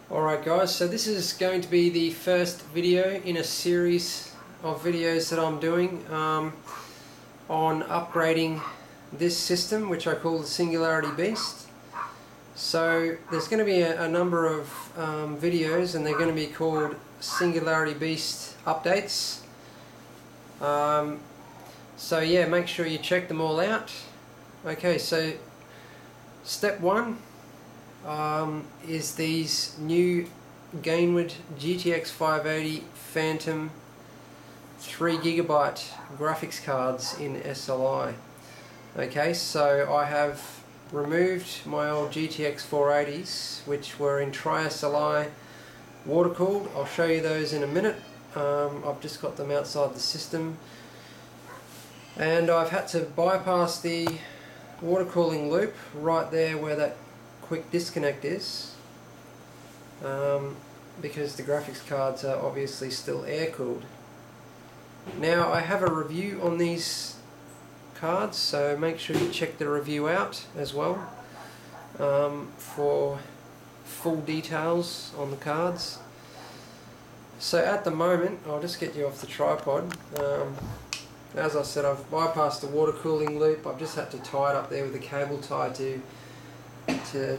Alright guys, so this is going to be the first video in a series of videos that I'm doing on upgrading this system, which I call the Singularity Beast. So there's going to be a number of videos, and they're going to be called Singularity Beast updates. So yeah, make sure you check them all out. Okay, so step one is these new Gainward GTX 580 Phantom 3GB graphics cards in SLI. Okay, so I have removed my old GTX 480s, which were in Tri SLI water cooled. I'll show you those in a minute. I've just got them outside the system, and I've had to bypass the water cooling loop right there where that quick disconnect is, because the graphics cards are obviously still air cooled. Now I have a review on these cards, so make sure you check the review out as well for full details on the cards. So at the moment, I'll just get you off the tripod. As I said, I've bypassed the water cooling loop. I've just had to tie it up there with a cable tie to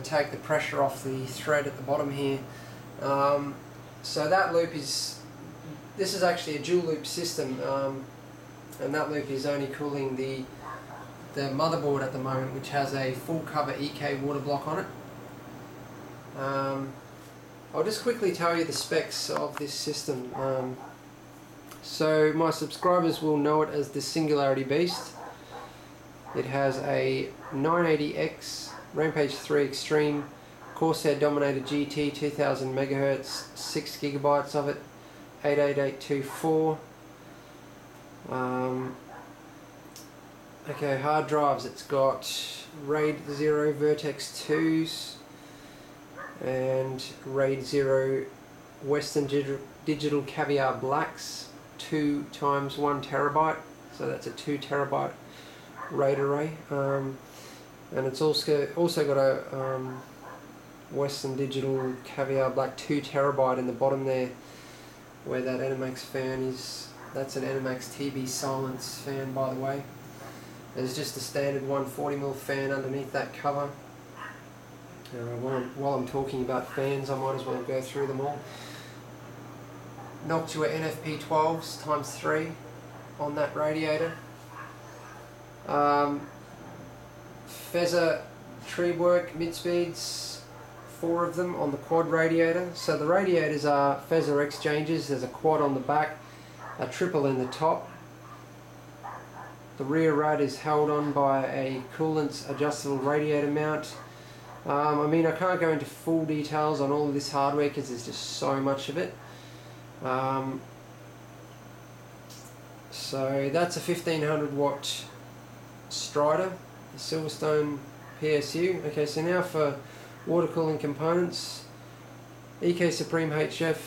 take the pressure off the thread at the bottom here. So that loop is, this is actually a dual loop system, and that loop is only cooling the motherboard at the moment, which has a full cover EK water block on it. I'll just quickly tell you the specs of this system. So my subscribers will know it as the Singularity Beast. It has a 980X Rampage 3 Extreme Corsair dominated GT 2000 MHz, 6GB of it, 88824. Okay, hard drives, it's got RAID 0 Vertex 2s and RAID 0 Western Digital Caviar Blacks, 2 × 1 TB, so that's a 2 TB RAID array. And it's also got a Western Digital Caviar Black 2 TB in the bottom there, where that Animax fan is. That's an Animax TB Silence fan, by the way. There's just a standard 140mm fan underneath that cover. While I'm talking about fans, I might as well go through them all. Noctua NFP 12s ×3 on that radiator. Fezzer Treework mid-speeds, 4 of them on the quad radiator. So the radiators are Fezzer exchanges. There's a quad on the back, a triple in the top. The rear rad is held on by a coolant adjustable radiator mount. I mean, I can't go into full details on all of this hardware because there's just so much of it. So that's a 1500 watt Strider, the Silverstone PSU. Okay, so now for water cooling components: EK Supreme HF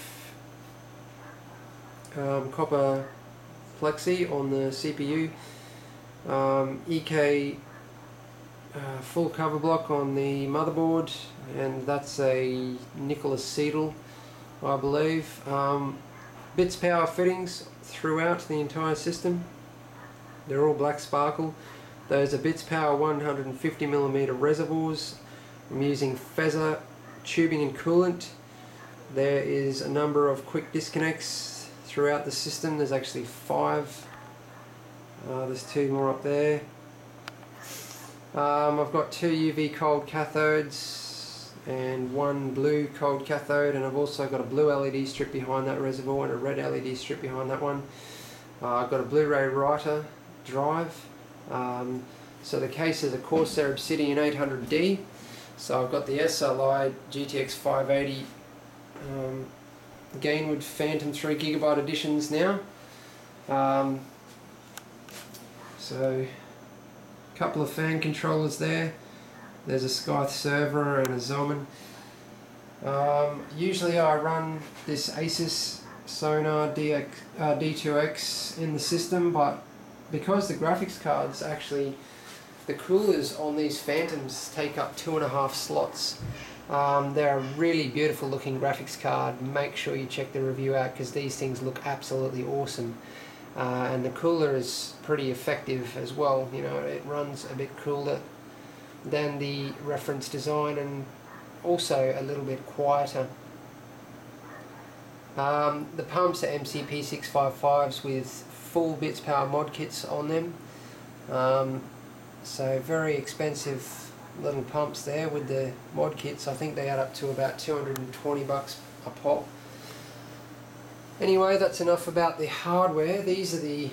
copper Plexi on the CPU, EK full cover block on the motherboard, and that's a nickel acetyl, I believe. Bits power fittings throughout the entire system. They're all black sparkle. Those are Bits Power 150mm reservoirs. I'm using Fezzer tubing and coolant. There is a number of quick disconnects throughout the system. There's actually 5. There's 2 more up there. I've got 2 UV cold cathodes and 1 blue cold cathode, and I've also got a blue LED strip behind that reservoir and a red LED strip behind that one. I've got a Blu-ray writer drive. So the case is a Corsair Obsidian 800D. So I've got the SLI GTX 580 Gainward Phantom 3GB editions now. So a couple of fan controllers there. There's a Scythe server and a Zoman. Usually I run this Asus Sonar D2X in the system, but because the graphics cards actually, the coolers on these Phantoms take up 2.5 slots, They're a really beautiful looking graphics card. Make sure you check the review out because these things look absolutely awesome. And the cooler is pretty effective as well. You know, it runs a bit cooler than the reference design and also a little bit quieter. The pumps are MCP655s with full bits power mod kits on them. So very expensive little pumps there with the mod kits. I think they add up to about 220 bucks a pop. Anyway, that's enough about the hardware. These are the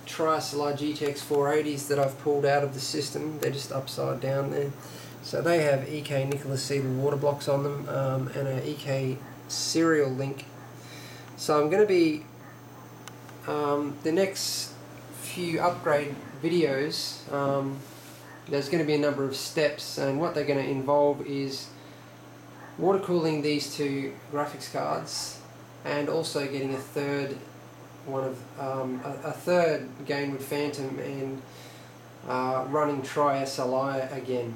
Tri SLI GTX 480s that I've pulled out of the system. They're just upside down there. So they have EK Nickel Plexi water blocks on them and an EK serial link. So I'm going to be the next few upgrade videos. There's going to be a number of steps, and what they're going to involve is water cooling these two graphics cards, and also getting a third a third Gainward Phantom and running Tri SLI again.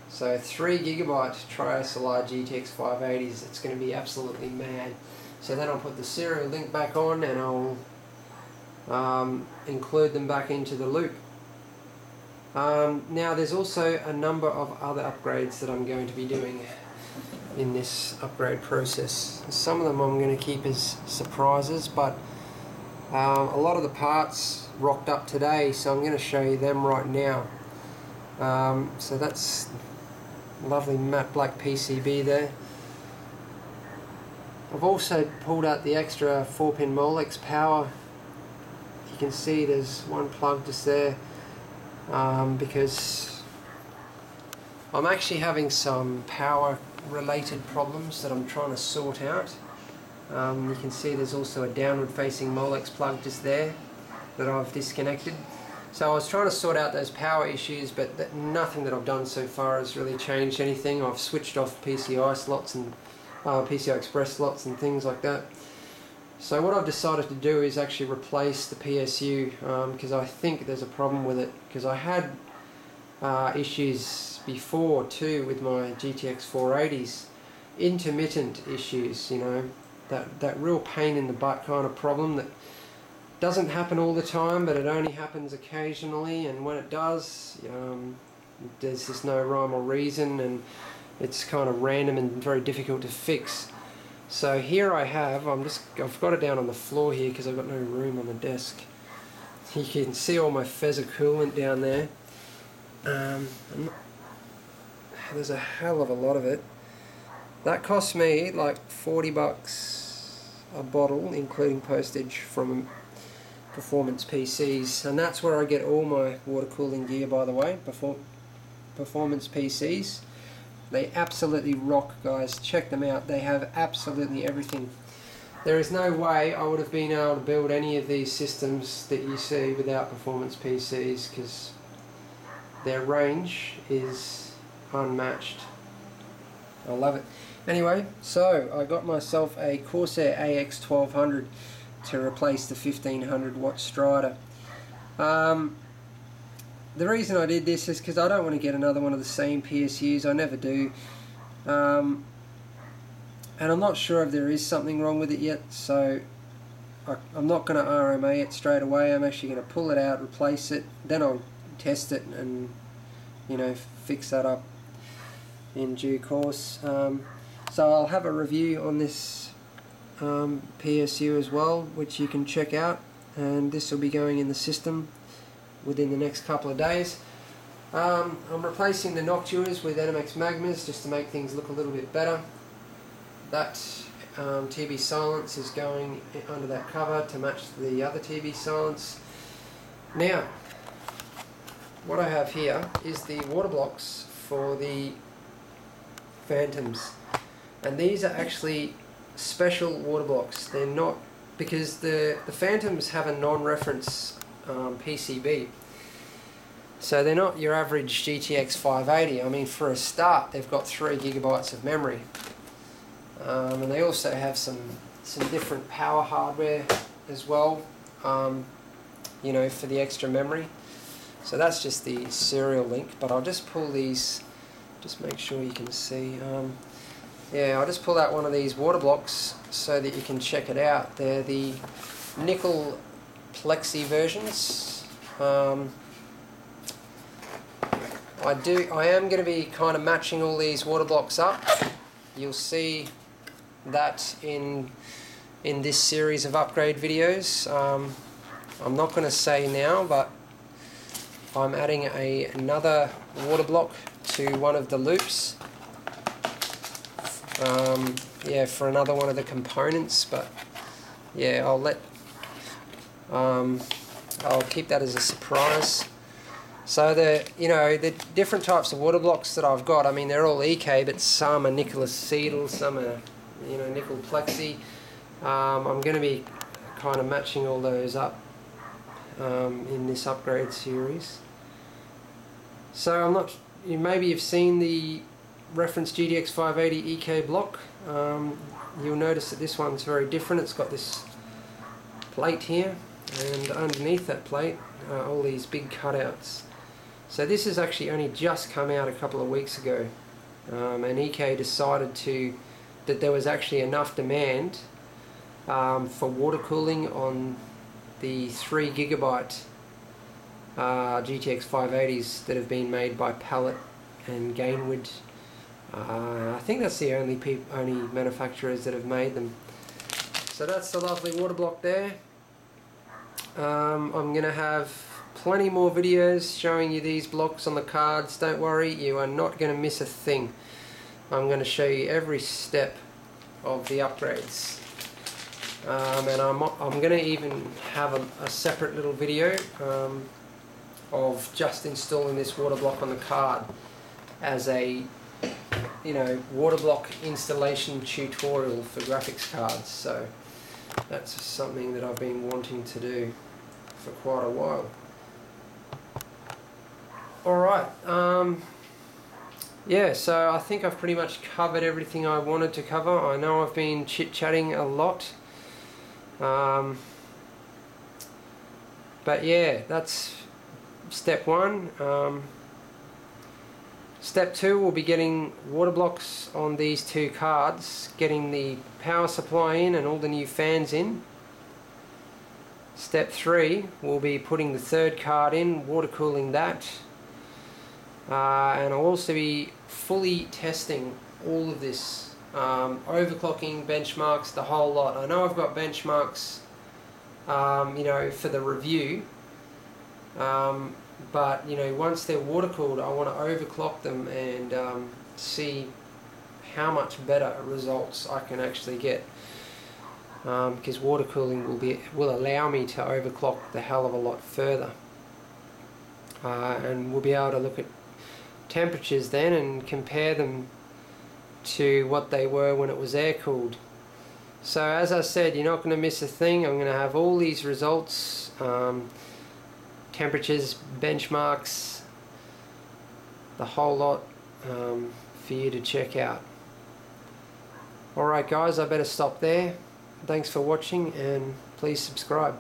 So 3 GB Tri SLI GTX 580s. It's going to be absolutely mad. So then I'll put the serial link back on and I'll include them back into the loop. Now there's also a number of other upgrades that I'm going to be doing in this upgrade process. Some of them I'm going to keep as surprises, but a lot of the parts rocked up today, so I'm going to show you them right now. So that's lovely matte black PCB there. I've also pulled out the extra 4-pin Molex power. You can see there's one plug just there because I'm actually having some power related problems that I'm trying to sort out. You can see there's also a downward facing Molex plug just there that I've disconnected. So I was trying to sort out those power issues, but nothing that I've done so far has really changed anything. I've switched off PCI slots and PCI Express slots and things like that. So what I've decided to do is actually replace the PSU because I think there's a problem with it, because I had issues before too with my GTX 480s, intermittent issues, you know, that real pain in the butt kind of problem that doesn't happen all the time, but it only happens occasionally, and when it does, there's just no rhyme or reason, and it's kind of random and very difficult to fix. So here I have, I've got it down on the floor here because I've got no room on the desk. You can see all my Fezzer coolant down there. There's a hell of a lot of it. That cost me like 40 bucks a bottle, including postage, from Performance PCs, and that's where I get all my water cooling gear, by the way. Performance PCs. They absolutely rock, guys. Check them out. They have absolutely everything. There is no way I would have been able to build any of these systems that you see without Performance PCs, because their range is unmatched. I love it. Anyway, so I got myself a Corsair AX1200 to replace the 1500 watt Strider. The reason I did this is because I don't want to get another one of the same PSUs. I never do. And I'm not sure if there is something wrong with it yet, so I'm not going to RMA it straight away. I'm actually going to pull it out, replace it, then I'll test it and, you know, fix that up in due course. So I'll have a review on this PSU as well, which you can check out, and this will be going in the system within the next couple of days. I'm replacing the Noctuas with NMX Magmas just to make things look a little bit better. That TB Silence is going under that cover to match the other TB Silence. Now, what I have here is the water blocks for the Phantoms, and these are actually special water blocks. They're not, because the Phantoms have a non-reference PCB, so they're not your average GTX 580. I mean, for a start, they've got 3 GB of memory, and they also have some different power hardware as well, you know, for the extra memory. So that's just the serial link, but I'll just pull these just make sure you can see. Yeah, I'll just pull out one of these water blocks so that you can check it out. They're the Nickel Plexi versions. I am going to be kind of matching all these water blocks up. You'll see that in this series of upgrade videos. I'm not going to say now, but I'm adding another water block to one of the loops. Yeah, for another one of the components, but yeah, I'll keep that as a surprise. So the different types of water blocks that I've got, I mean, they're all EK, but some are nickel acetal, some are nickel plexi. I'm going to be kind of matching all those up in this upgrade series. So I'm not. Maybe you've seen the reference GTX 580 EK block. You'll notice that this one's very different. It's got this plate here, and underneath that plate are all these big cutouts. So this has actually only just come out a couple of weeks ago, and EK decided that there was actually enough demand for water cooling on the 3GB GTX 580s that have been made by Pallet and Gainward. I think that's the only manufacturers that have made them. So that's the lovely water block there. I'm going to have plenty more videos showing you these blocks on the cards. Don't worry, you are not going to miss a thing. I'm going to show you every step of the upgrades. And I'm going to even have a separate little video of just installing this water block on the card as a water block installation tutorial for graphics cards. So that's something that I've been wanting to do for quite a while. Alright, yeah, so I think I've pretty much covered everything I wanted to cover. I know I've been chit-chatting a lot, but yeah, that's step one. Step two will be getting water blocks on these two cards, getting the power supply in and all the new fans in. Step three will be putting the third card in, water cooling that. And I'll also be fully testing all of this, overclocking, benchmarks, the whole lot. I know I've got benchmarks, for the review, but once they're water cooled, I want to overclock them and see how much better results I can actually get, because water cooling will allow me to overclock the hell of a lot further, and we'll be able to look at temperatures then and compare them to what they were when it was air cooled. So as I said, you're not going to miss a thing. I'm going to have all these results, temperatures, benchmarks, the whole lot, for you to check out. Alright guys, I better stop there. Thanks for watching and please subscribe.